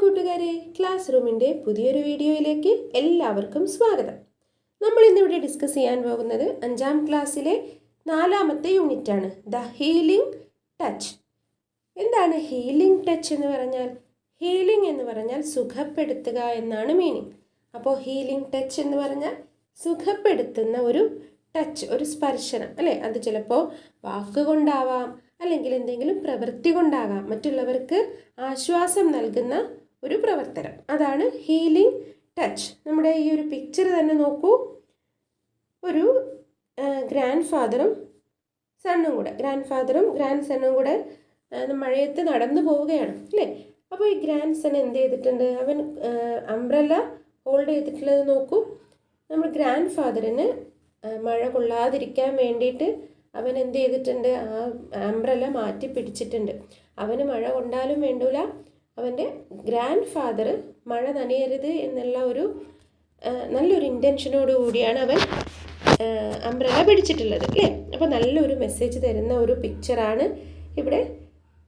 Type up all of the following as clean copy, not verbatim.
കൂട്ടുകാരെ, ക്ലാസ് റൂമിൻ്റെ പുതിയൊരു വീഡിയോയിലേക്ക് എല്ലാവർക്കും സ്വാഗതം. നമ്മൾ ഇന്നിവിടെ ഡിസ്കസ് ചെയ്യാൻ പോകുന്നത് 5ാം ക്ലാസ്സിലെ 4ാമത്തെ യൂണിറ്റാണ്, ദ ഹീലിംഗ് ടച്ച്. എന്താണ് ഹീലിംഗ് ടച്ച് എന്ന് പറഞ്ഞാൽ? ഹീലിംഗ് എന്ന് പറഞ്ഞാൽ സുഖപ്പെടുത്തുക എന്നാണ് മീനിങ്. അപ്പോൾ ഹീലിംഗ് ടച്ച് എന്ന് പറഞ്ഞാൽ സുഖപ്പെടുത്തുന്ന ഒരു ടച്ച്, ഒരു സ്പർശനം അല്ലേ? അത് ചിലപ്പോൾ വാക്കുകൊണ്ടാവാം, അല്ലെങ്കിൽ എന്തെങ്കിലും പ്രവൃത്തി കൊണ്ടാകാം. മറ്റുള്ളവർക്ക് ആശ്വാസം നൽകുന്ന ഒരു പ്രവർത്തനം, അതാണ് ഹീലിംഗ് ടച്ച്. നമ്മുടെ ഈ ഒരു പിക്ചർ തന്നെ നോക്കൂ. ഒരു ഗ്രാൻഡ് ഫാദറും ഗ്രാൻഡ് സണ്ണും കൂടെ മഴയത്ത് നടന്നു പോവുകയാണ് അല്ലേ? അപ്പോൾ ഈ ഗ്രാൻഡ് സൺ എന്ത് ചെയ്തിട്ടുണ്ട്? അവൻ അംബ്രല്ല ഹോൾഡ് ചെയ്തിട്ടുള്ളത് നോക്കൂ. നമ്മൾ ഗ്രാൻഡ് ഫാദറിന് മഴ കൊള്ളാതിരിക്കാൻ വേണ്ടിയിട്ട് അവൻ എന്ത് ചെയ്തിട്ടുണ്ട്? ആ അംബ്രല്ല മാറ്റി പിടിച്ചിട്ടുണ്ട്. അവന് മഴ കൊണ്ടാലും വേണ്ടൂല, അവൻ്റെ ഗ്രാൻഡ് ഫാദർ മഴ നനയരുത് എന്നുള്ള ഒരു നല്ലൊരു ഇൻറ്റൻഷനോട് കൂടിയാണ് അവൻ അംബ്രല്ല പിടിച്ചിട്ടുള്ളത് അല്ലേ? അപ്പോൾ നല്ലൊരു മെസ്സേജ് തരുന്ന ഒരു പിക്ചറാണ് ഇവിടെ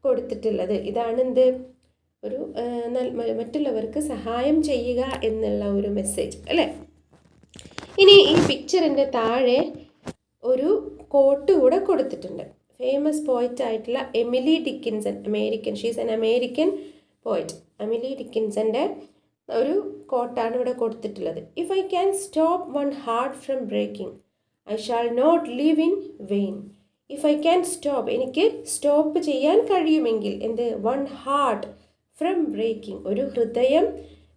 കൊടുത്തിട്ടുള്ളത്. ഇതാണ് എന്ത്? ഒരു മറ്റുള്ളവർക്ക് സഹായം ചെയ്യുക എന്നുള്ള ഒരു മെസ്സേജ് അല്ലേ? ഇനി ഈ പിക്ചറിൻ്റെ താഴെ ഒരു കോട്ട് കൂടെ കൊടുത്തിട്ടുണ്ട്. ഫേമസ് പോയിറ്റ് ആയിട്ടുള്ള Emily Dickinson, she's an American poet. Emily ഡിക്കിൻസൻ്റെ ഒരു കോട്ടാണ് ഇവിടെ കൊടുത്തിട്ടുള്ളത്. If I can stop one heart from breaking, I shall not live in vain. If I can stop, എനിക്ക് സ്റ്റോപ്പ് ചെയ്യാൻ കഴിയുമെങ്കിൽ, എന്ത്? വൺ ഹാർട്ട് ഫ്രം ബ്രേക്കിംഗ്, ഒരു ഹൃദയം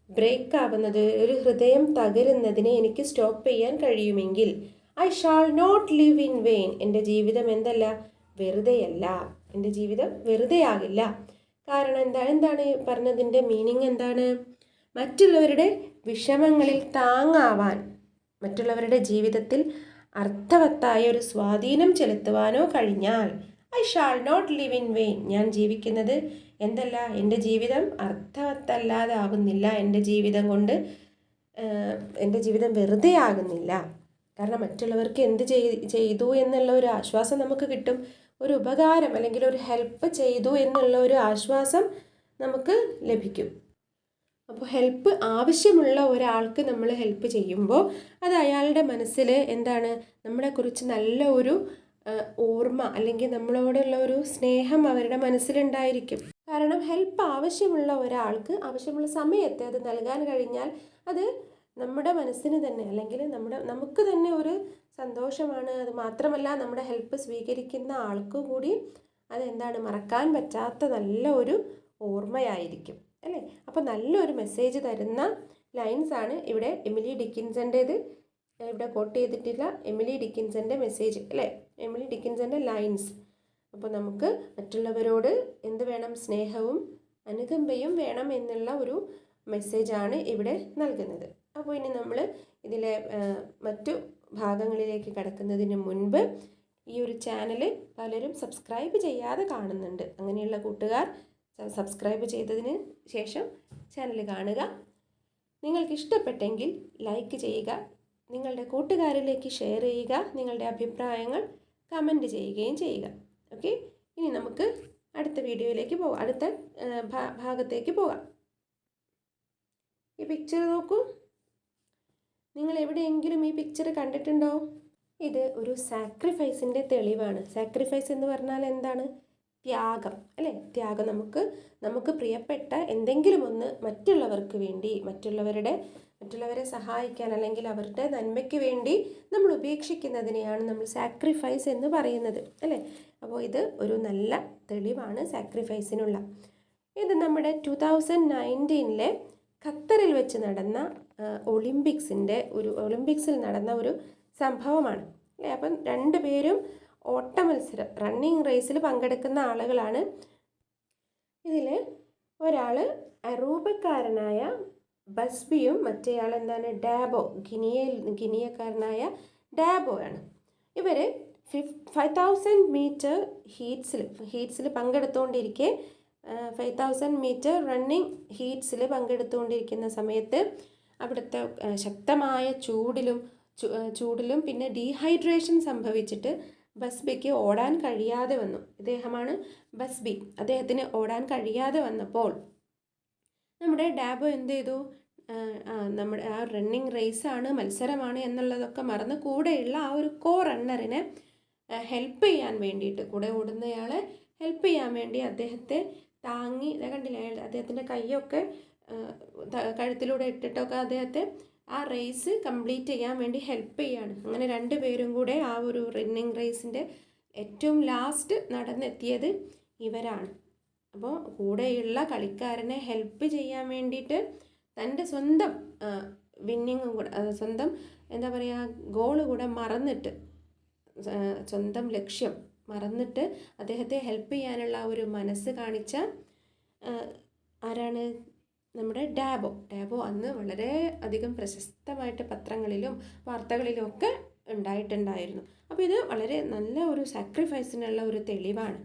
ബ്രേക്ക് ആവുന്നത്, ഒരു ഹൃദയം തകരുന്നതിനെ എനിക്ക് സ്റ്റോപ്പ് ചെയ്യാൻ കഴിയുമെങ്കിൽ, I shall not live in vain, എൻ്റെ ജീവിതം എന്തല്ല? വെറുതെയല്ല. എൻ്റെ ജീവിതം വെറുതെ ആകില്ല. കാരണം എന്താണ് പറഞ്ഞതിൻ്റെ മീനിങ് എന്താണ്? മറ്റുള്ളവരുടെ വിഷമങ്ങളിൽ താങ്ങാവാൻ, മറ്റുള്ളവരുടെ ജീവിതത്തിൽ അർത്ഥവത്തായ ഒരു സ്വാധീനം ചെലുത്തുവാനോ കഴിഞ്ഞാൽ, I shall not live in vain, ഞാൻ ജീവിക്കുന്നത് എന്തല്ല? എൻ്റെ ജീവിതം അർത്ഥവത്തല്ലാതാവുന്നില്ല. എൻ്റെ ജീവിതം കൊണ്ട് എൻ്റെ ജീവിതം വെറുതെ ആകുന്നില്ല. കാരണം മറ്റുള്ളവർക്ക് എന്ത് ചെയ്തു എന്നുള്ള ഒരു ആശ്വാസം നമുക്ക് കിട്ടും. ഒരു ഉപകാരം അല്ലെങ്കിൽ ഒരു ഹെൽപ്പ് ചെയ്തു എന്നുള്ള ഒരു ആശ്വാസം നമുക്ക് ലഭിക്കും. അപ്പോൾ ഹെൽപ്പ് ആവശ്യമുള്ള ഒരാൾക്ക് നമ്മൾ ഹെൽപ്പ് ചെയ്യുമ്പോൾ അത് അയാളുടെ മനസ്സിൽ എന്താണ്? നമ്മളെക്കുറിച്ച് നല്ല ഒരു ഓർമ്മ അല്ലെങ്കിൽ നമ്മളോടുള്ള ഒരു സ്നേഹം അവരുടെ മനസ്സിലുണ്ടായിരിക്കും. കാരണം ഹെൽപ്പ് ആവശ്യമുള്ള ഒരാൾക്ക് ആവശ്യമുള്ള സമയത്ത് അത് നൽകാൻ കഴിഞ്ഞാൽ അത് നമ്മുടെ മനസ്സിന് തന്നെ അല്ലെങ്കിൽ നമുക്ക് തന്നെ ഒരു സന്തോഷമാണ്. അത് മാത്രമല്ല നമ്മുടെ ഹെൽപ്പ് സ്വീകരിക്കുന്ന ആൾക്ക് കൂടി അതെന്താണ്? മറക്കാൻ പറ്റാത്ത നല്ല ഒരു ഓർമ്മയായിരിക്കും അല്ലേ? അപ്പോൾ നല്ലൊരു മെസ്സേജ് തരുന്ന ലൈൻസാണ് ഇവിടെ എമിലി ഡിക്കിൻസൻ്റേത് ഇവിടെ കോട്ട് ചെയ്തിട്ടില്ല. എമിലി ഡിക്കിൻസൻ്റെ മെസ്സേജ് അല്ലേ? എമിലി ഡിക്കിൻസൻ്റെ ലൈൻസ്. അപ്പോൾ നമുക്ക് മറ്റുള്ളവരോട് എന്ത് വേണം? സ്നേഹവും അനുകമ്പയും വേണം എന്നുള്ള ഒരു മെസ്സേജാണ് ഇവിടെ നൽകുന്നത്. അപ്പോൾ ഇനി നമ്മൾ ഇതിലെ മറ്റു ഭാഗങ്ങളിലേക്ക് കടക്കുന്നതിന് മുൻപ് ഈ ഒരു ചാനൽ പലരും സബ്സ്ക്രൈബ് ചെയ്യാതെ കാണുന്നുണ്ട്. അങ്ങനെയുള്ള കൂട്ടുകാർ സബ്സ്ക്രൈബ് ചെയ്തതിന് ശേഷം ചാനൽ കാണുക. നിങ്ങൾക്ക് ഇഷ്ടപ്പെട്ടെങ്കിൽ ലൈക്ക് ചെയ്യുക, നിങ്ങളുടെ കൂട്ടുകാരിലേക്ക് ഷെയർ ചെയ്യുക, നിങ്ങളുടെ അഭിപ്രായങ്ങൾ കമൻറ്റ് ചെയ്യുകയും ചെയ്യുക. ഓക്കെ, ഇനി നമുക്ക് അടുത്ത വീഡിയോയിലേക്ക് പോകാം, അടുത്ത ഭാഗത്തേക്ക് പോകാം. ഈ പിക്ചർ നോക്കൂ. നിങ്ങൾ എവിടെയെങ്കിലും ഈ പിക്ചർ കണ്ടിട്ടുണ്ടോ? ഇത് ഒരു സാക്രിഫൈസിൻ്റെ തെളിവാണ്. സാക്രിഫൈസ് എന്ന് പറഞ്ഞാൽ എന്താണ്? ത്യാഗം അല്ലേ? ത്യാഗം. നമുക്ക് പ്രിയപ്പെട്ട എന്തെങ്കിലും ഒന്ന് മറ്റുള്ളവർക്ക് വേണ്ടി, മറ്റുള്ളവരെ സഹായിക്കാൻ അല്ലെങ്കിൽ അവരുടെ നന്മയ്ക്ക് വേണ്ടി നമ്മൾ ഉപേക്ഷിക്കുന്നതിനെയാണ് നമ്മൾ സാക്രിഫൈസ് എന്ന് പറയുന്നത് അല്ലേ? അപ്പോൾ ഇത് ഒരു നല്ല തെളിവാണ് സാക്രിഫൈസിനുള്ള. ഇത് നമ്മുടെ 2019 ഖത്തറിൽ വെച്ച് നടന്ന ഒളിമ്പിക്സിൽ നടന്ന ഒരു സംഭവമാണ് അല്ലേ? അപ്പം 2 പേരും ഓട്ട മത്സരം, റണ്ണിങ് റേസിൽ പങ്കെടുക്കുന്ന ആളുകളാണ്. ഇതിൽ ഒരാൾ അറൂബക്കാരനായ ബസ്ബിയും മറ്റേയാൾ എന്താണ്? ഡാബോ, ഗിനിയക്കാരനായ ഡാബോ ആണ്. ഇവർ 5000 മീറ്റർ ഹീറ്റ്സിൽ പങ്കെടുത്തുകൊണ്ടിരിക്കെ 5000 മീറ്റർ റണ്ണിങ് ഹീറ്റ്സിൽ പങ്കെടുത്തുകൊണ്ടിരിക്കുന്ന സമയത്ത് അവിടുത്തെ ശക്തമായ ചൂടിലും പിന്നെ ഡീഹൈഡ്രേഷൻ സംഭവിച്ചിട്ട് ബസ്ബിക്ക് ഓടാൻ കഴിയാതെ വന്നു. ഇദ്ദേഹമാണ് ബസ്ബി. അദ്ദേഹത്തിന് ഓടാൻ കഴിയാതെ വന്നപ്പോൾ നമ്മുടെ ഡാബോ എന്ത് ചെയ്തു, നമ്മുടെ ആ റണ്ണിങ് റേസാണ്, മത്സരമാണ് എന്നുള്ളതൊക്കെ മറന്ന് കൂടെയുള്ള ആ ഒരു റണ്ണറിനെ ഹെൽപ്പ് ചെയ്യാൻ വേണ്ടിയിട്ട്, കൂടെ ഓടുന്നയാളെ ഹെൽപ്പ് ചെയ്യാൻ വേണ്ടി അദ്ദേഹത്തെ താങ്ങി, കണ്ടില്ലേ അദ്ദേഹത്തിൻ്റെ കൈയൊക്കെ കഴുത്തിലൂടെ ഇട്ടിട്ടൊക്കെ അദ്ദേഹത്തെ ആ റേസ് കംപ്ലീറ്റ് ചെയ്യാൻ വേണ്ടി ഹെൽപ്പ് ചെയ്യാണ്. അങ്ങനെ രണ്ടുപേരും കൂടെ ആ ഒരു റണ്ണിങ് റേസിൻ്റെ ഏറ്റവും ലാസ്റ്റ് നടന്നെത്തിയത് ഇവരാണ്. അപ്പോൾ കൂടെയുള്ള കളിക്കാരനെ ഹെൽപ്പ് ചെയ്യാൻ വേണ്ടിയിട്ട് തൻ്റെ സ്വന്തം വിന്നിങ്ങും കൂടെ, സ്വന്തം എന്താ പറയുക, ഗോള് കൂടെ മറന്നിട്ട്, സ്വന്തം ലക്ഷ്യം മറന്നിട്ട് അദ്ദേഹത്തെ ഹെൽപ്പ് ചെയ്യാനുള്ള ഒരു മനസ്സ് കാണിച്ച ആരാണ്, നമ്മുടെ ഡാബോ അന്ന് വളരെ അധികം പ്രശസ്തമായിട്ട് പത്രങ്ങളിലും വാർത്തകളിലും ഒക്കെ ഉണ്ടായിട്ടുണ്ടായിരുന്നു. അപ്പോൾ ഇത് വളരെ നല്ല ഒരു സാക്രിഫൈസിനുള്ള ഒരു തെളിവാണ്.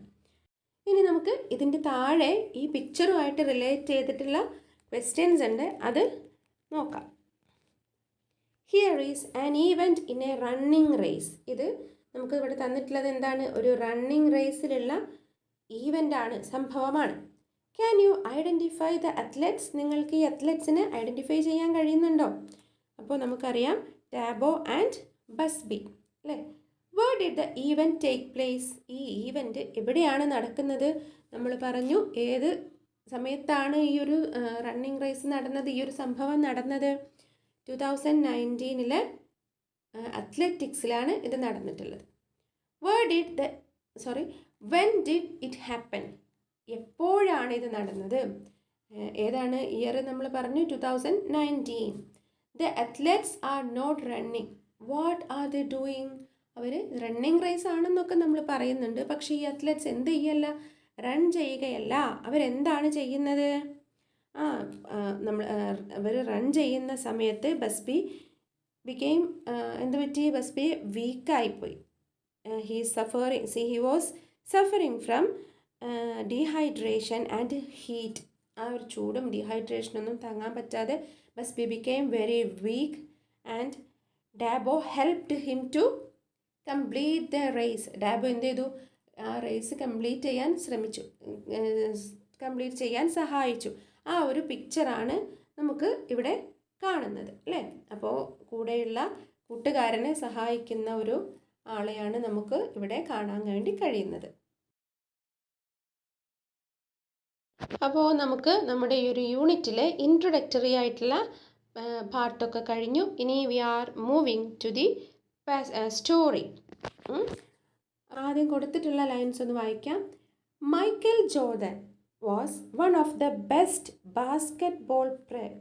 ഇനി നമുക്ക് ഇതിൻ്റെ താഴെ ഈ പിക്ചറുമായിട്ട് റിലേറ്റ് ചെയ്തിട്ടുള്ള ക്വസ്റ്റ്യൻസ് ഉണ്ട്, അത് നോക്കാം. Here is an event in a running race. ഇത് നമുക്ക് ഇവിടെ തന്നിട്ടുള്ളത് എന്താണ്, ഒരു റണ്ണിങ് റേസിലുള്ള ഈവൻ്റാണ്, സംഭവമാണ്. Can you identify the athletes? നിങ്ങൾക്ക് ഈ അത്ലറ്റ്സിനെ ഐഡൻറ്റിഫൈ ചെയ്യാൻ കഴിയുന്നുണ്ടോ? അപ്പോൾ നമുക്കറിയാം ഡാബോ ആൻഡ് ബസ്ബി അല്ലേ. Where did the event take place? ഈ ഈവൻറ്റ് എവിടെയാണ് നടക്കുന്നത്? നമ്മൾ പറഞ്ഞു ഏത് സമയത്താണ് ഈ ഒരു റണ്ണിങ് റേസ് നടന്നത്, ഈ ഒരു സംഭവം നടന്നത്? 2019 അത്ലറ്റിക്സിലാണ് ഇത് നടന്നിട്ടുള്ളത്. When did it happen? എപ്പോഴാണ് ഇത് നടന്നത്? ഏതാണ് ഇയർ? നമ്മൾ പറഞ്ഞു 2019. The athletes are not running. What are the doing? അവർ റണ്ണിങ് റേസ് ആണെന്നൊക്കെ നമ്മൾ പറയുന്നുണ്ട്, പക്ഷേ ഈ അത്ലറ്റ്സ് എന്ത് ചെയ്യല്ല, റൺ ചെയ്യുകയല്ല. അവരെന്താണ് ചെയ്യുന്നത്? അവർ റൺ ചെയ്യുന്ന സമയത്ത് ബസ്ബി ബിക്കെയിം എന്ത് പറ്റി? ബസ്ബി വീക്കായിപ്പോയി. He was suffering from dehydration and heat. ആ ഒരു ചൂടും ഡീഹൈഡ്രേഷനൊന്നും താങ്ങാൻ പറ്റാതെ Busby became very weak and Dabo helped him to complete the race. Dabo എന്ത് ചെയ്തു? ആ റേസ് കംപ്ലീറ്റ് ചെയ്യാൻ സഹായിച്ചു. ആ ഒരു പിക്ചറാണ് നമുക്ക് ഇവിടെ കാണുന്നത് അല്ലേ. അപ്പോൾ കൂടെയുള്ള കൂട്ടുകാരനെ സഹായിക്കുന്ന ഒരു ആളെയാണ് നമുക്ക് ഇവിടെ കാണാൻ വേണ്ടി കഴിയുന്നത്. അപ്പോൾ നമുക്ക് നമ്മുടെ ഈ ഒരു യൂണിറ്റിലെ ഇൻട്രൊഡക്ടറി ആയിട്ടുള്ള പാർട്ടൊക്കെ കഴിഞ്ഞു. ഇനി we are moving to the story. ആദ്യം കൊടുത്തിട്ടുള്ള ലൈൻസ് ഒന്ന് വായിക്കാം. Michael Jordan was one of the best basketball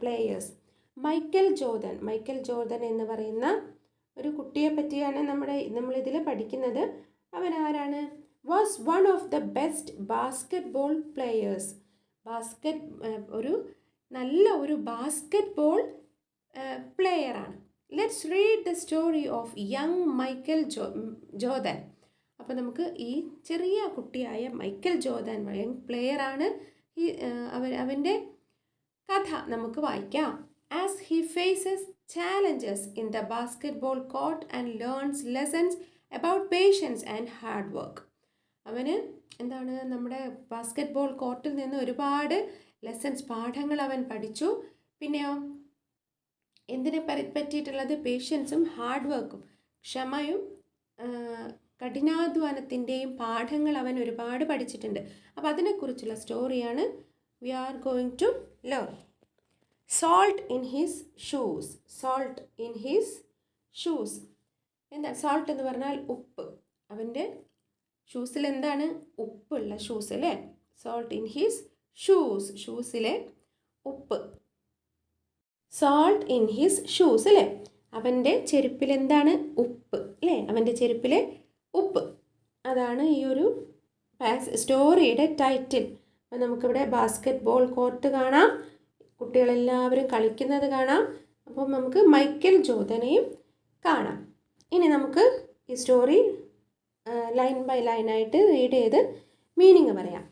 players. Michael Jordan എന്ന് പറയുന്ന ഒരു കുട്ടിയെ പറ്റിയാണ് നമ്മളിതിൽ പഠിക്കുന്നത്. അവൻ ആരാണ്? Was one of the best basketball players. ഒരു നല്ല ഒരു ബാസ്കറ്റ്ബോൾ പ്ലെയറാണ്. Let's read the story of young Michael Jordan. അപ്പോൾ നമുക്ക് ഈ ചെറിയ കുട്ടിയായ മൈക്കൽ ജോർദൻ യങ് പ്ലെയറാണ്, അവൻ്റെ കഥ നമുക്ക് വായിക്കാം. As he faces challenges in the basketball court and learns lessons about patience and hard work. അവന് എന്താണ്, നമ്മുടെ ബാസ്കറ്റ്ബോൾ കോർട്ടിൽ നിന്ന് ഒരുപാട് പാഠങ്ങൾ അവൻ പഠിച്ചു. പിന്നെയോ എന്തിനെ പറ്റിയിട്ടുള്ളത്? പേഷ്യൻസും ഹാർഡ് വർക്കും, ക്ഷമയും കഠിനാധ്വാനത്തിൻ്റെയും പാഠങ്ങൾ അവൻ ഒരുപാട് പഠിച്ചിട്ടുണ്ട്. അപ്പോൾ അതിനെക്കുറിച്ചുള്ള സ്റ്റോറിയാണ് we are going to learn. Salt in his shoes. എന്താ സാൾട്ട് എന്ന് പറഞ്ഞാൽ? ഉപ്പ്. അവൻ്റെ ഷൂസിൽ എന്താണ്? ഉപ്പുള്ള ഷൂസ് അല്ലേ. സോൾട്ട് ഇൻ ഹിസ് ഷൂസ്, ഷൂസിലെ ഉപ്പ്. സോൾട്ട് ഇൻ ഹിസ് ഷൂസ് അല്ലേ. അവൻ്റെ ചെരുപ്പിൽ എന്താണ്? ഉപ്പ് അല്ലേ. അവൻ്റെ ചെരുപ്പിലെ ഉപ്പ്, അതാണ് ഈ ഒരു സ്റ്റോറിയുടെ ടൈറ്റിൽ. അപ്പം നമുക്കിവിടെ ബാസ്കറ്റ്ബോൾ കോർട്ട് കാണാം, കുട്ടികളെല്ലാവരും കളിക്കുന്നത് കാണാം. അപ്പം നമുക്ക് മൈക്കൽ ജോർദനെയും കാണാം. ഇനി നമുക്ക് ഈ സ്റ്റോറി ലൈൻ ബൈ ലൈനായിട്ട് റീഡ് ചെയ്ത് മീനിങ് പറയാം.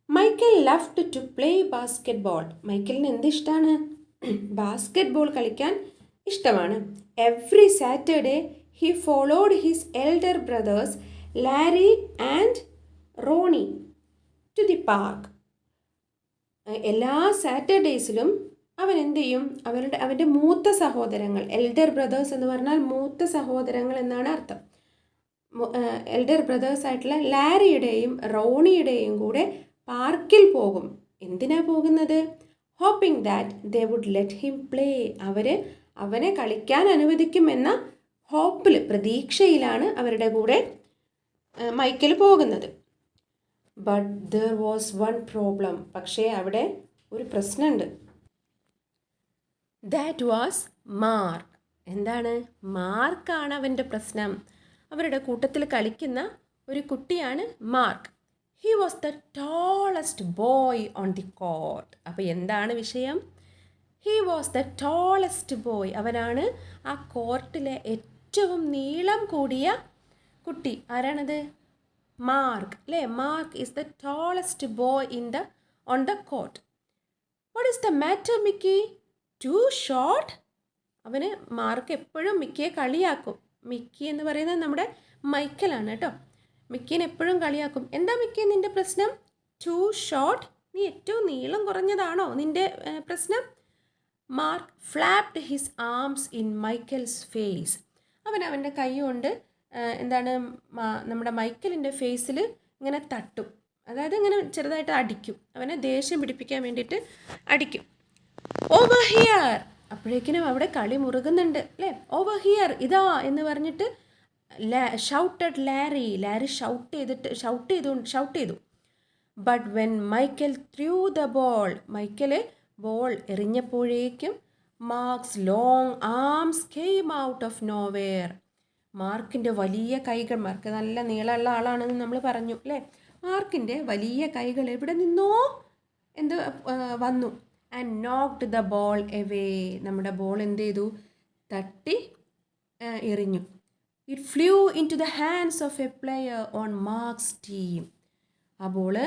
Michael loved to play basketball. മൈക്കലിന് എന്തിഷ്ടമാണ്? ബാസ്കറ്റ്ബോൾ കളിക്കാൻ ഇഷ്ടമാണ്. Every Saturday he followed his elder brothers Larry and Ronnie to the park. എല്ലാ സാറ്റർഡേയ്സിലും അവൻ എന്ത് ചെയ്യും, അവൻ്റെ മൂത്ത സഹോദരങ്ങൾ, എൽഡർ ബ്രദേഴ്സ് എന്ന് പറഞ്ഞാൽ മൂത്ത സഹോദരങ്ങൾ എന്നാണ് അർത്ഥം. എൽഡർ ബ്രദേഴ്സ് ആയിട്ടുള്ള ലാരിയുടെയും റോണിയുടെയും കൂടെ പാർക്കിൽ പോകും. എന്തിനാ പോകുന്നത്? Hoping that they would let him play. അവനെ കളിക്കാൻ അനുവദിക്കുമെന്ന ഹോപ്പിൽ, പ്രതീക്ഷയിലാണ് അവരുടെ കൂടെ മൈക്കൽ പോകുന്നത്. But there was one problem. പക്ഷേ അവിടെ ഒരു പ്രശ്നമുണ്ട്. That was Mark. എന്താണ്? മാർക്കാണ് അവൻ്റെ പ്രശ്നം. അവരുടെ കൂട്ടത്തിൽ കളിക്കുന്ന ഒരു കുട്ടിയാണ് Mark. He was the tallest boy on the court. അപ്പോൾ എന്താണ് വിഷയം? He was the tallest boy. അവനാണ് ആ കോർട്ടിലെ ഏറ്റവും നീളം കൂടിയ കുട്ടി. ആരാണത്? മാർക്ക്, അല്ലേ? Mark is the tallest boy on the court. What is the matter Mickey? Too short? അവന് മാർക്ക് എപ്പോഴും മിക്കിയെ കളിയാക്കും. മിക്കി എന്ന് പറയുന്നത് നമ്മുടെ മൈക്കലാണ് കേട്ടോ. മിക്കിനെ എപ്പോഴും കളിയാക്കും. എന്താ മിക്കി നിൻ്റെ പ്രശ്നം? Too short? നീ ഏറ്റവും നീളം കുറഞ്ഞതാണോ നിൻ്റെ പ്രശ്നം? Mark flapped his arms in Michael's face. അവൻ്റെ കൈ കൊണ്ട് എന്താണ് നമ്മുടെ മൈക്കലിൻ്റെ ഫേസിൽ ഇങ്ങനെ തട്ടും. അതായത് ഇങ്ങനെ ചെറുതായിട്ട് അടിക്കും. അവനെ ദേഷ്യം പിടിപ്പിക്കാൻ വേണ്ടിയിട്ട് അടിക്കും. Over here. അപ്പോഴേക്കിനും അവിടെ കളി മുറുകുന്നുണ്ട്, അല്ലേ? ഓവർ ഹിയർ, ഇതാ എന്ന് പറഞ്ഞിട്ട് ഷൗട്ടഡ് ലാരി ഷൗട്ട് ചെയ്തു. But when Michael threw the ball, Michael ball എറിഞ്ഞപ്പോഴേക്കും Mark's long arms came out of nowhere. മാർക്കിൻ്റെ വലിയ കൈകൾ, മാർക്ക് നല്ല നീളമുള്ള ആളാണെന്ന് നമ്മൾ പറഞ്ഞു, അല്ലേ? മാർക്കിൻ്റെ വലിയ കൈകൾ എവിടെ നിന്നോ വന്നു. And knocked the ball away. നമ്മുടെ ബോൾ എന്ത് ചെയ്തു? തട്ടി എറിഞ്ഞു. It flew into the hands of a player on Mark's team. ആ ബോള്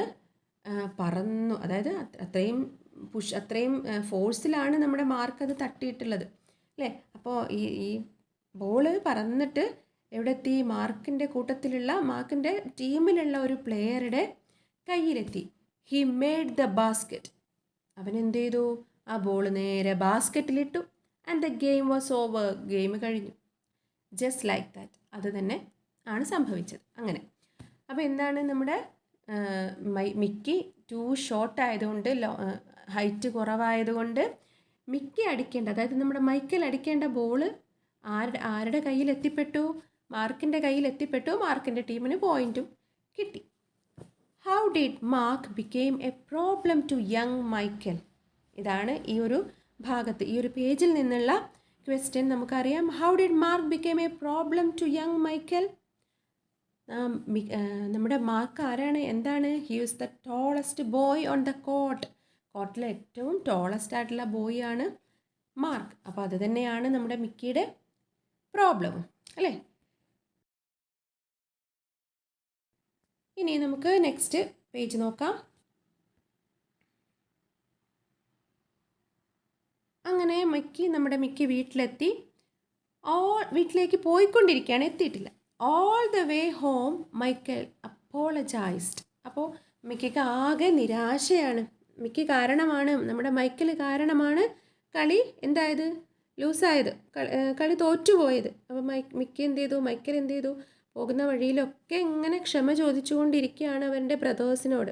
പറന്നു. അതായത് അത്രയും ഫോഴ്സിലാണ് നമ്മുടെ മാർക്ക് അത് തട്ടിയിട്ടുള്ളത്, അല്ലേ? അപ്പോൾ ഈ ബോള് പറന്നിട്ട് എവിടെത്തി? മാർക്കിൻ്റെ ടീമിലുള്ള ഒരു പ്ലെയറുടെ കയ്യിലെത്തി. He made the basket. അവൻ എന്ത് ചെയ്തു? ആ ബോൾ നേരെ ബാസ്ക്കറ്റിലിട്ടു. And the game was over. Game കഴിഞ്ഞു. Just like that. അത് തന്നെ ആണ് സംഭവിച്ചത്. അങ്ങനെ. അപ്പോൾ എന്താണ് നമ്മുടെ മിക്കി ടു ഷോർട്ട് ആയതുകൊണ്ട്, ഹൈറ്റ് കുറവായതുകൊണ്ട് മിക്കി അടിക്കേണ്ട, അതായത് നമ്മുടെ മൈക്കൽ അടിക്കേണ്ട ബോൾ ആരുടെ കയ്യിൽ എത്തിപ്പെട്ടു? മാർക്കിൻ്റെ കയ്യിൽ എത്തിപ്പെട്ടു. മാർക്കിൻ്റെ ടീമിന് പോയിൻറ്റും കിട്ടി. How did Mark became a problem to young Michael? ഇതാണ് ഈ ഒരു ഭാഗത്ത്, ഈ ഒരു പേജിൽ നിന്നുള്ള ക്വസ്റ്റ്യൻ. നമുക്കറിയാം. How did Mark became a problem to young Michael? നമ്മുടെ മാർക്ക് ആരാണ്? എന്താണ്? He is the tallest boy on the court. കോർട്ടിലെ ഏറ്റവും ടോളസ്റ്റ് ആയിട്ടുള്ള ബോയ് ആണ് മാർക്ക്. അപ്പോൾ അത് തന്നെയാണ് നമ്മുടെ മിക്കിയുടെ പ്രോബ്ലവും, അല്ലേ? ഇനി നമുക്ക് നെക്സ്റ്റ് പേജ് നോക്കാം. അങ്ങനെ നമ്മുടെ മിക്കി വീട്ടിലെത്തി. വീട്ടിലേക്ക് പോയിക്കൊണ്ടിരിക്കുകയാണ്, എത്തിയിട്ടില്ല. All the way home Michael apologised. അപ്പോൾ മിക്കിക്ക് ആകെ നിരാശയാണ്. നമ്മുടെ മൈക്കൽ കാരണമാണ് കളി എന്തായത്? ലൂസായത്, കളി തോറ്റുപോയത്. അപ്പോൾ മൈക്കൽ എന്ത് ചെയ്തു? പോകുന്ന വഴിയിലൊക്കെ ഇങ്ങനെ ക്ഷമ ചോദിച്ചുകൊണ്ടിരിക്കുകയാണ് അവൻ്റെ ബ്രദേഴ്സിനോട്.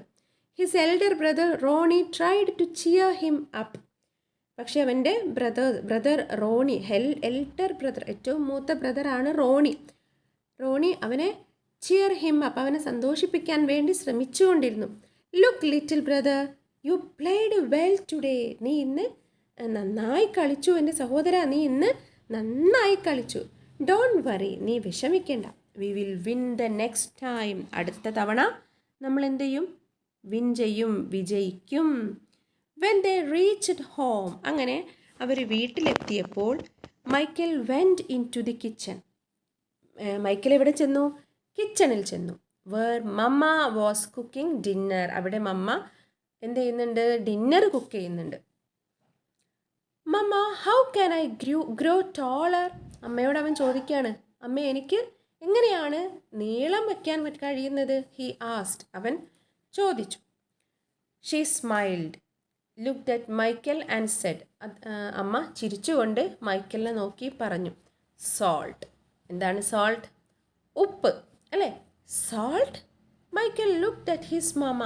His elder brother Ronnie tried to cheer him up. പക്ഷേ അവൻ്റെ ബ്രദർ റോണി, എൽഡർ ബ്രദർ, ഏറ്റവും മൂത്ത ബ്രദറാണ് റോണി. അവനെ ചിയർ ഹിം അപ്പ്, അവനെ സന്തോഷിപ്പിക്കാൻ വേണ്ടി ശ്രമിച്ചുകൊണ്ടിരുന്നു. Look little brother, you played well today. നീ ഇന്ന് നന്നായി കളിച്ചു എൻ്റെ സഹോദര, നീ ഇന്ന് നന്നായി കളിച്ചു. ഡോണ്ട് വറി, നീ വിഷമിക്കേണ്ട. We will win the next time. അടുത്ത തവണ നമ്മൾ എന്ത് ചെയ്യും? വിജയിക്കും. When they reached home. അങ്ങനെ അവർ വീട്ടിലെത്തിയപ്പോൾ Michael went in to the kitchen. Michael എവിടെ ചെന്നു? കിച്ചണിൽ ചെന്നു. Where mamma was cooking dinner. അവിടെ മമ്മ എന്ത് ചെയ്യുന്നുണ്ട്? ഡിന്നർ കുക്ക് ചെയ്യുന്നുണ്ട്. Mamma, how can I grow taller? അമ്മയോട് അവൻ ചോദിക്കുകയാണ്. അമ്മ, എനിക്ക് എങ്ങനെയാണ് നീളം വയ്ക്കാൻ കഴിയുന്നത്? He asked. അവൻ ചോദിച്ചു. She smiled. Looked at Michael and Z, അമ്മ ചിരിച്ചുകൊണ്ട് മൈക്കലിനെ നോക്കി പറഞ്ഞു, സോൾട്ട്. എന്താണ് സോൾട്ട്? ഉപ്പ് അല്ലേ? Salt. Michael looked at his mamma.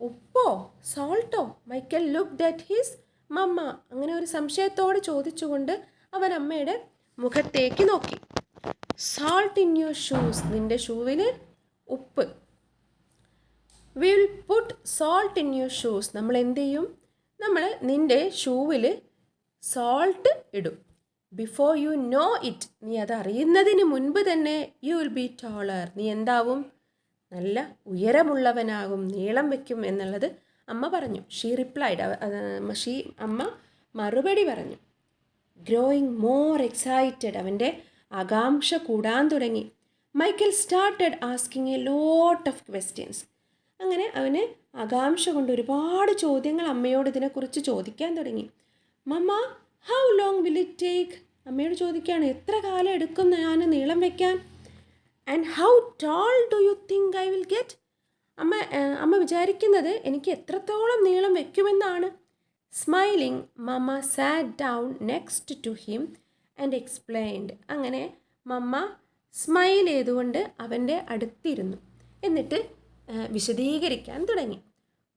ഉപ്പോ സോൾട്ടോ? Michael looked at his mamma. അങ്ങനെ ഒരു സംശയത്തോടെ ചോദിച്ചുകൊണ്ട് അവൻ അമ്മയുടെ മുഖത്തേക്ക് നോക്കി. Salt in your shoes. നിൻ്റെ ഷൂവിൽ ഉപ്പ്. Will put salt in your shoes. നമ്മൾ എന്ത് ചെയ്യും? നമ്മൾ നിൻ്റെ ഷൂവിൽ സോൾട്ട് ഇടും. Before you know it. നീ അത് അറിയുന്നതിന് മുൻപ് തന്നെ യു വിൽ ബി ടോളർ. നീ എന്താവും? നല്ല ഉയരമുള്ളവനാകും, നീളം വയ്ക്കും എന്നുള്ളത് അമ്മ പറഞ്ഞു. She replied. അമ്മ മറുപടി പറഞ്ഞു. Growing more excited. അവൻ്റെ ആകാംക്ഷ കൂടാൻ തുടങ്ങി. Michael started asking a lot of questions. അങ്ങനെ അവന് ആകാംക്ഷ കൊണ്ട് ഒരുപാട് ചോദ്യങ്ങൾ അമ്മയോട് ഇതിനെക്കുറിച്ച് ചോദിക്കാൻ തുടങ്ങി. Mamma, how long will it take? അമ്മയോട് ചോദിക്കുകയാണ്, എത്ര കാലം എടുക്കും ഞാൻ നീളം വയ്ക്കാൻ? And how tall do you think I will get? അമ്മ വിചാരിക്കുന്നത് എനിക്ക് എത്രത്തോളം നീളം വയ്ക്കുമെന്നാണ്. Smiling, mamma sat down next to him and explained. അങ്ങനെ മമ്മ സ്മൈൽ ചെയ്തുകൊണ്ട് അവൻ്റെ അടുത്തിരുന്നു. എന്നിട്ട് വിശദീകരിക്കാൻ തുടങ്ങി.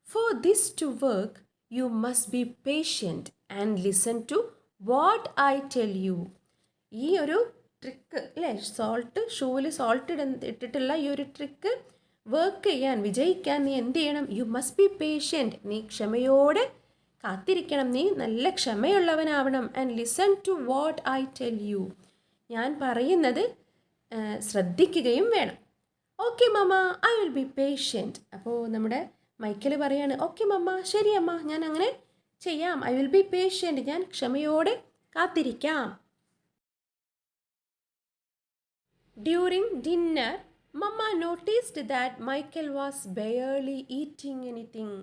For this to work you must be patient and listen to what I tell you. ഈ ഒരു ട്രിക്ക് അല്ലേ, ഷൂവിൽ സോൾട്ട് ഇട്ടിട്ടുള്ള ഈ ഒരു ട്രിക്ക് വർക്ക് ചെയ്യാൻ, വിജയിക്കാൻ നീ എന്ത് ചെയ്യണം? You must be patient. നീ ക്ഷമയോടെ കാത്തിരിക്കണം, നീ നല്ല ക്ഷമയുള്ളവനാവണം. And listen to what I tell you. ഞാൻ പറയുന്നത് ശ്രദ്ധിക്കുകയും വേണം. Okay mamma, I will be patient. അപ്പോൾ നമ്മുടെ മൈക്കൽ പറയാണ്, ഓക്കെ മമ്മ, ശരി അമ്മ, ഞാൻ അങ്ങനെ ചെയ്യാം. I will be patient. ഞാൻ ക്ഷമയോടെ കാത്തിരിക്കാം. During dinner mama noticed that Michael was barely eating anything.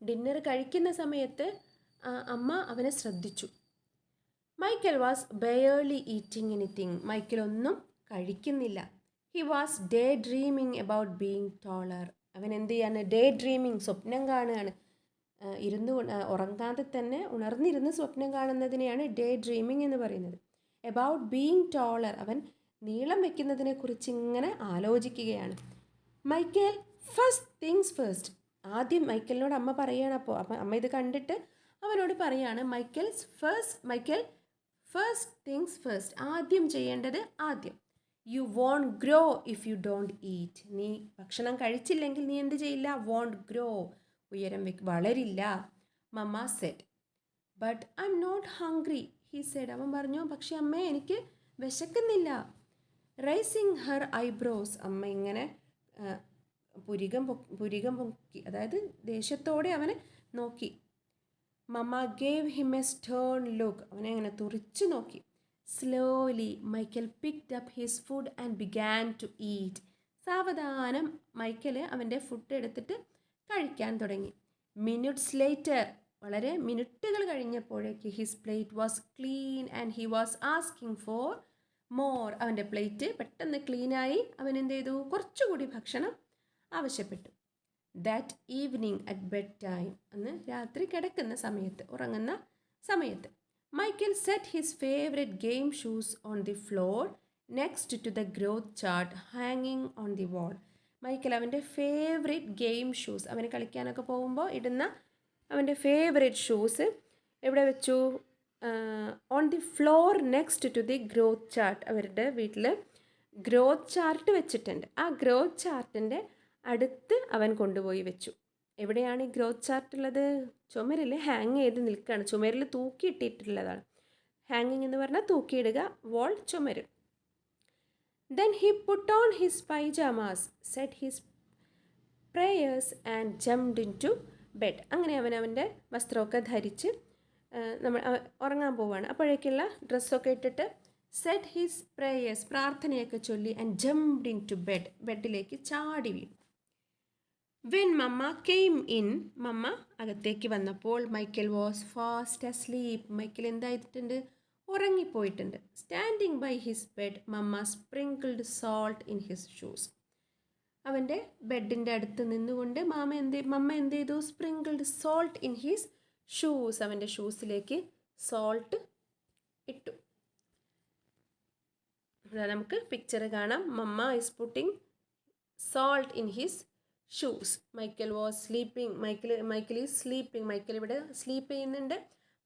Dinner കഴിക്കുന്ന സമയത്ത് അമ്മ അവനെ ശ്രദ്ധിച്ചു. Michael was barely eating anything. Michael ഒന്നും കഴിക്കുന്നില്ല. He was daydreaming about being taller. അവൻ എന്ത് ചെയ്യാണ്? ഡേ ഡ്രീമിങ്, സ്വപ്നം കാണുകയാണ്. ഉറങ്ങാതെ തന്നെ ഉണർന്നിരുന്ന് സ്വപ്നം കാണുന്നതിനെയാണ് ഡേ ഡ്രീമിങ് എന്ന് പറയുന്നത്. About being taller. അവൻ നീളം വയ്ക്കുന്നതിനെക്കുറിച്ച് ഇങ്ങനെ ആലോചിക്കുകയാണ്. Michael, first things first. ആദ്യം മൈക്കലിനോട് അമ്മ പറയുകയാണ്. അപ്പോൾ അമ്മ ഇത് കണ്ടിട്ട് അവനോട് പറയാണ്, മൈക്കൽ ഫസ്റ്റ് തിങ്സ് ഫസ്റ്റ്. ആദ്യം ചെയ്യേണ്ടത് ആദ്യം. You won't grow if you don't eat. നീ ഭക്ഷണം കഴിച്ചില്ലെങ്കിൽ നീ എന്ത് ചെയ്യില്ല? വോണ്ട് ഗ്രോ, ഉയരം വളരില്ല. Mamma said. But I am not hungry, he said. അവൻ പറഞ്ഞു, പക്ഷെ അമ്മേ, എനിക്ക് വിശക്കുന്നില്ല. Rising her eyebrows. അമ്മ ഇങ്ങനെ പുരികം പൊക്കി, അതായത് ദേഷ്യത്തോടെ അവനെ നോക്കി. Mamma gave him a stern look. അവനെ ഇങ്ങനെ തുറിച്ചു നോക്കി. Slowly Michael picked up his food and began to eat. സാവധാനം മൈക്കൽ അവൻ്റെ ഫുഡ് എടുത്തിട്ട് കഴിക്കാൻ തുടങ്ങി. മിനിറ്റ്സ് ലേറ്റർ, വളരെ മിനിറ്റുകൾ കഴിഞ്ഞപ്പോഴേക്ക് his plate was clean and he was asking for more. അവൻ്റെ പ്ലേറ്റ് പെട്ടെന്ന് ക്ലീനായി. അവൻ എന്ത് ചെയ്തു? കുറച്ചുകൂടി ഭക്ഷണം ആവശ്യപ്പെട്ടു. That evening at bed time. അന്ന് രാത്രി കിടക്കുന്ന സമയത്ത്, ഉറങ്ങുന്ന സമയത്ത്, Michael set his favourite game shoes on the floor next to the growth chart ഹാങ്ങിങ് ഓൺ ദി വാൾ. മൈക്കൽ അവൻ്റെ ഫേവറേറ്റ് ഗെയിം ഷൂസ്, അവന് കളിക്കാനൊക്കെ പോകുമ്പോൾ ഇടുന്ന അവൻ്റെ ഫേവറേറ്റ് ഷൂസ് എവിടെ വെച്ചു? On the floor next to the growth chart. അവരുടെ വീട്ടിൽ ഗ്രോത്ത് ചാർട്ട് വെച്ചിട്ടുണ്ട്. ആ ഗ്രോത്ത് ചാർട്ടിൻ്റെ അടുത്ത് അവൻ കൊണ്ടുപോയി വെച്ചു. എവിടെയാണ് ഈ ഗ്രോത്ത് ചാർട്ട് ഉള്ളത്? ചുമരിൽ ഹാങ് ചെയ്ത് നിൽക്കുകയാണ്. ചുമരിൽ തൂക്കിയിട്ടിട്ടുള്ളതാണ്. ഹാങ്ങിങ് എന്ന് പറഞ്ഞാൽ തൂക്കിയിടുക, വാൾ ചുമര്. Then he put on his pyjamas, set his prayers and jumped in to bed. അങ്ങനെ അവൻ്റെ വസ്ത്രമൊക്കെ ധരിച്ച് നമ്മൾ ഉറങ്ങാൻ പോവുകയാണ്. അപ്പോഴേക്കുള്ള ഡ്രസ്സൊക്കെ ഇട്ടിട്ട് സെറ്റ് ഹിസ് പ്രേയേഴ്സ്, പ്രാർത്ഥനയൊക്കെ ചൊല്ലി, and jumped in to bed, ബെഡിലേക്ക് ചാടി വീണു. When mamma came in, mamma അകത്തേക്ക് വന്നപ്പോൾ Michael was fast asleep. Michael എന്തായിട്ടുണ്ട്? ഉറങ്ങിപ്പോയിട്ടുണ്ട്. Standing by his bed mamma sprinkled salt in his shoes. അവൻ്റെ ബെഡിൻ്റെ അടുത്ത് നിന്നുകൊണ്ട് മമ്മ എന്ത് ചെയ്തു? Sprinkled salt in his shoes, അവൻ്റെ ഷൂസിലേക്ക് സോൾട്ട് ഇട്ടു. നമുക്ക് പിക്ചർ കാണാം. Mamma is putting salt in his shoes. Michael was sleeping. Michael is sleeping. Michael ഇവിടെ സ്ലീപ്പ് ചെയ്യുന്നുണ്ട്.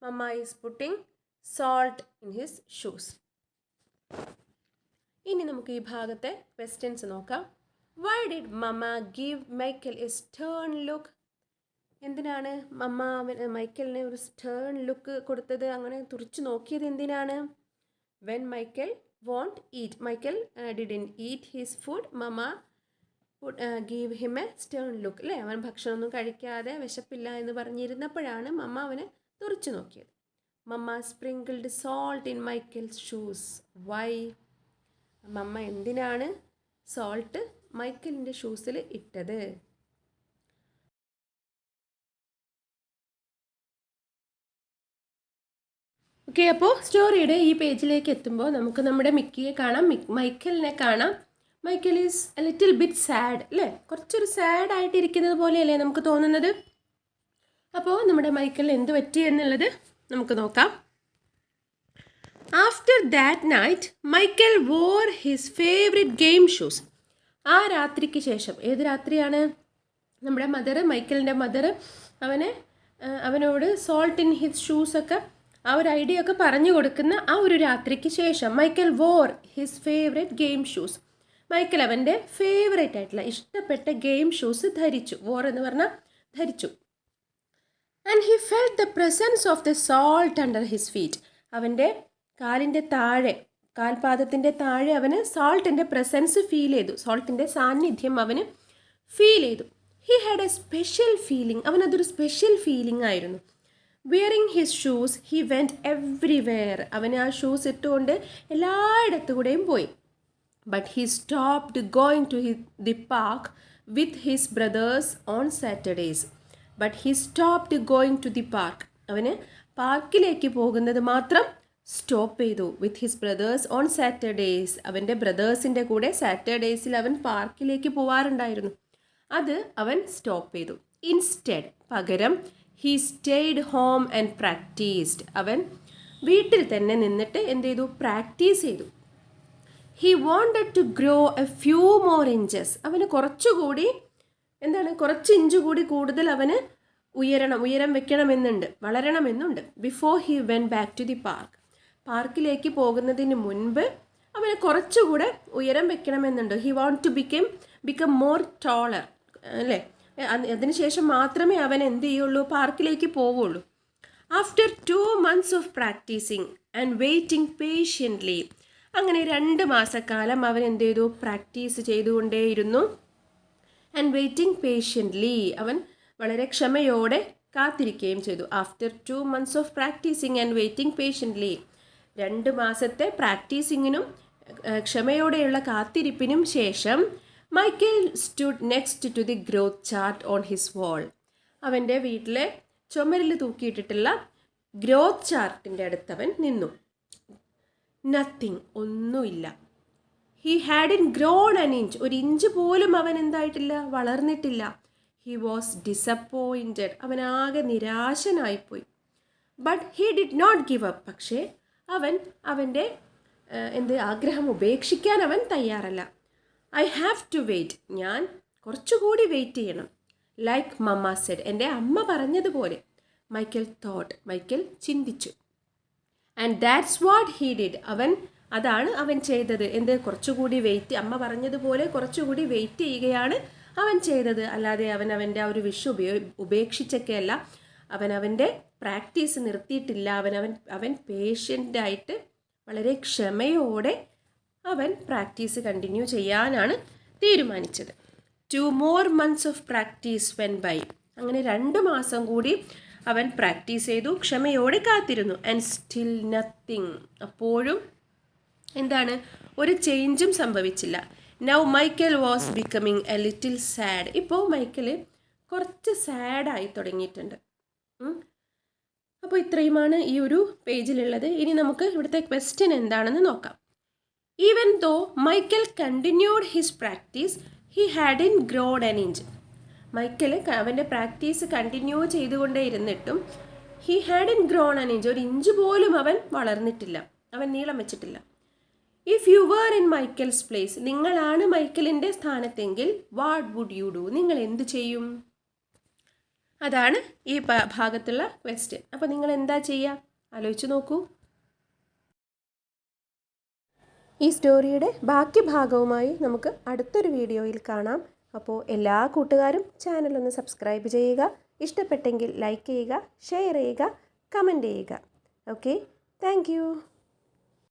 Mamma is putting salt in his shoes. ഇനി നമുക്ക് ഈ ഭാഗത്തെ ക്വസ്റ്റ്യൻസ് നോക്കാം. Why did mamma give Michael a stern look? എന്തിനാണ് mamma മൈക്കലിനെ ഒരു Stern look കൊടുത്തത്? അങ്ങനെ തുറിച്ചു നോക്കിയത് എന്തിനാണ്? When Michael won't eat, Michael didn't eat his food, mama give him a stern look. അല്ലേ, അവൻ ഭക്ഷണമൊന്നും കഴിക്കാതെ വിശപ്പില്ല എന്ന് പറഞ്ഞിരുന്നപ്പോഴാണ് മമ്മ അവനെ തുറിച്ചു നോക്കിയത്. Mamma sprinkled salt in Michael's shoes. Why? Mamma എന്തിനാണ് സോൾട്ട് മൈക്കലിൻ്റെ ഷൂസിൽ ഇട്ടത്? ഓക്കെ, അപ്പോൾ സ്റ്റോറിയുടെ ഈ പേജിലേക്ക് എത്തുമ്പോൾ നമുക്ക് നമ്മുടെ മിക്കിയെ കാണാം, മൈക്കലിനെ കാണാം. Michael is A little bit sad, അല്ലേ? കുറച്ചൊരു സാഡ് ആയിട്ടിരിക്കുന്നത് പോലെയല്ലേ നമുക്ക് തോന്നുന്നത്? അപ്പോൾ നമ്മുടെ മൈക്കൽ എന്ത് പറ്റി എന്നുള്ളത് നമുക്ക് നോക്കാം. After that night Michael wore his favourite game shoes. ആ രാത്രിക്ക് ശേഷം, ഏത് രാത്രിയാണ്? നമ്മുടെ മദർ, മൈക്കലിൻ്റെ മദർ അവനോട് സോൾട്ട് ഇൻ ഹിസ് ഷൂസ് ഒക്കെ ആ ഒരു ഐഡിയ ഒക്കെ പറഞ്ഞു കൊടുക്കുന്ന ആ ഒരു രാത്രിക്ക് ശേഷം Michael wore his favourite game shoes. Michael അവൻ്റെ ഫേവറേറ്റ് ആയിട്ടുള്ള ഇഷ്ടപ്പെട്ട ഗെയിം ഷൂസ് ധരിച്ചു. വോർ എന്ന് പറഞ്ഞാൽ ധരിച്ചു. And he felt the presence of the salt under his feet. അവൻ്റെ കാലിൻ്റെ താഴെ, കാൽപാദത്തിൻ്റെ താഴെ അവന് സോൾട്ടിൻ്റെ പ്രസൻസ് ഫീൽ ചെയ്തു. സോൾട്ടിൻ്റെ സാന്നിധ്യം അവന് ഫീൽ ചെയ്തു. He had a special feeling. അവനതൊരു സ്പെഷ്യൽ ഫീലിംഗ് ആയിരുന്നു. Wearing his shoes he went everywhere. അവന് ആ ഷൂസ് ഇട്ടുകൊണ്ട് എല്ലായിടത്തുകൂടെയും പോയി. But he stopped going to the park with his brothers on Saturdays. But he stopped going to the park. അവന് പാർക്കിലേക്ക് പോകുന്നത് മാത്രം സ്റ്റോപ്പ് ചെയ്തു. With his brothers on Saturdays. അവൻ്റെ ബ്രദേഴ്സിൻ്റെ കൂടെ സാറ്റർഡേയ്സിൽ അവൻ പാർക്കിലേക്ക് പോവാറുണ്ടായിരുന്നു. അത് അവൻ സ്റ്റോപ്പ് ചെയ്തു. ഇൻസ്റ്റെഡ്, പകരം, he stayed home and practised. അവൻ വീട്ടിൽ തന്നെ നിന്നിട്ട് എന്ത് ചെയ്തു? പ്രാക്ടീസ് ചെയ്തു. He wanted to grow a few more inches. അവന് കുറച്ചുകൂടി കുറച്ച് ഇഞ്ച് കൂടി കൂടുതൽ അവന് ഉയരം വെക്കണമെന്നുണ്ട്, വളരണമെന്നുണ്ട്. Before he went back to the park. പാർക്കിലേക്ക് പോകുന്നതിന് മുൻപ് അവന് കുറച്ചുകൂടെ ഉയരം വെക്കണമെന്നുണ്ട്. He want to become more taller, അല്ലേ? അതിനുശേഷം മാത്രമേ അവൻ എന്ത് ചെയ്യുള്ളൂ? പാർക്കിലേക്ക് പോവുള്ളൂ. After 2 months of practising and waiting patiently. അങ്ങനെ 2 മാസക്കാലം അവൻ എന്ത് ചെയ്തു? പ്രാക്ടീസ് ചെയ്തുകൊണ്ടേയിരുന്നു. ആൻഡ് വെയിറ്റിംഗ് പേഷ്യൻ്റ്ലി, അവൻ വളരെ ക്ഷമയോടെ കാത്തിരിക്കുകയും ചെയ്തു. After 2 months of practising and waiting patiently. 2 മാസത്തെ പ്രാക്ടീസിങ്ങിനും ക്ഷമയോടെയുള്ള കാത്തിരിപ്പിനും ശേഷം Michael stood next to the growth chart on his wall. അവൻ്റെ വീട്ടിലെ ചുമരിൽ തൂക്കിയിട്ടിട്ടുള്ള ഗ്രോത്ത് ചാർട്ടിൻ്റെ അടുത്തവൻ നിന്നു. നത്തിങ്, ഒന്നുമില്ല. He hadn't grown an inch. 1 inch പോലും അവൻ എന്തായിട്ടില്ല? വളർന്നിട്ടില്ല. He was disappointed. അവനാകെ നിരാശനായിപ്പോയി. But he did not give up. പക്ഷേ അവൻ്റെ ആഗ്രഹം ഉപേക്ഷിക്കാൻ അവൻ തയ്യാറല്ല. I have to wait. ഞാൻ കുറച്ചുകൂടി വെയിറ്റ് ചെയ്യണം. Like mamma said. എൻ്റെ അമ്മ പറഞ്ഞതുപോലെ. Michael thought. മൈക്കൽ ചിന്തിച്ചു. And that's what he did. അതാണ് അവൻ ചെയ്തത്. കുറച്ചുകൂടി വെയിറ്റ്, അമ്മ പറഞ്ഞതുപോലെ കുറച്ചുകൂടി വെയിറ്റ് ചെയ്യുകയാണ് അവൻ ചെയ്തത്. അല്ലാതെ അവൻ്റെ ആ ഒരു വിഷ് ഉപേക്ഷിച്ചൊക്കെയല്ല. അവൻ്റെ പ്രാക്ടീസ് നിർത്തിയിട്ടില്ല. അവൻ പേഷ്യൻ്റായിട്ട് വളരെ ക്ഷമയോടെ അവൻ പ്രാക്ടീസ് കണ്ടിന്യൂ ചെയ്യാനാണ് തീരുമാനിച്ചത്. 2 more months of practice went by. അങ്ങനെ 2 മാസം കൂടി അവൻ പ്രാക്ടീസ് ചെയ്തു, ക്ഷമയോടെ കാത്തിരുന്നു. And still nothing. അപ്പോഴും ഒരു ചേഞ്ചും സംഭവിച്ചില്ല. Now Michael was becoming a little sad. ഇപ്പോൾ മൈക്കൽ കുറച്ച് സാഡായി തുടങ്ങിയിട്ടുണ്ട്. അപ്പോൾ ഇത്രയുമാണ് ഈ ഒരു പേജിലുള്ളത്. ഇനി നമുക്ക് ഇവിടുത്തെ ക്വസ്റ്റ്യൻ എന്താണെന്ന് നോക്കാം. Even though Michael continued his practice he hadn't grown an inch. Michael അവൻ്റെ പ്രാക്ടീസ് കണ്ടിന്യൂ ചെയ്തുകൊണ്ടേ ഇരുന്നിട്ടും he hadn't grown an inch, ഒരു ഇഞ്ച് പോലും അവൻ വളർന്നിട്ടില്ല, അവൻ നീളം വെച്ചിട്ടില്ല. If you were in Michael's place, നിങ്ങളാണ് മൈക്കലിൻ്റെ സ്ഥാനത്തെങ്കിൽ വാട്ട് വുഡ് യു ഡു, നിങ്ങൾ എന്ത് ചെയ്യും? അതാണ് ഈ ഭാഗത്തുള്ള ക്വസ്റ്റ്യൻ. അപ്പോൾ നിങ്ങൾ എന്താ ചെയ്യുക? ആലോചിച്ച് നോക്കൂ. ഈ സ്റ്റോറിയുടെ ബാക്കി ഭാഗവുമായി നമുക്ക് അടുത്തൊരു വീഡിയോയിൽ കാണാം. അപ്പോൾ എല്ലാ കൂട്ടുകാരും ചാനലൊന്ന് സബ്സ്ക്രൈബ് ചെയ്യുക. ഇഷ്ടപ്പെട്ടെങ്കിൽ ലൈക്ക് ചെയ്യുക, ഷെയർ ചെയ്യുക, കമൻറ്റ് ചെയ്യുക. Okay, thank you.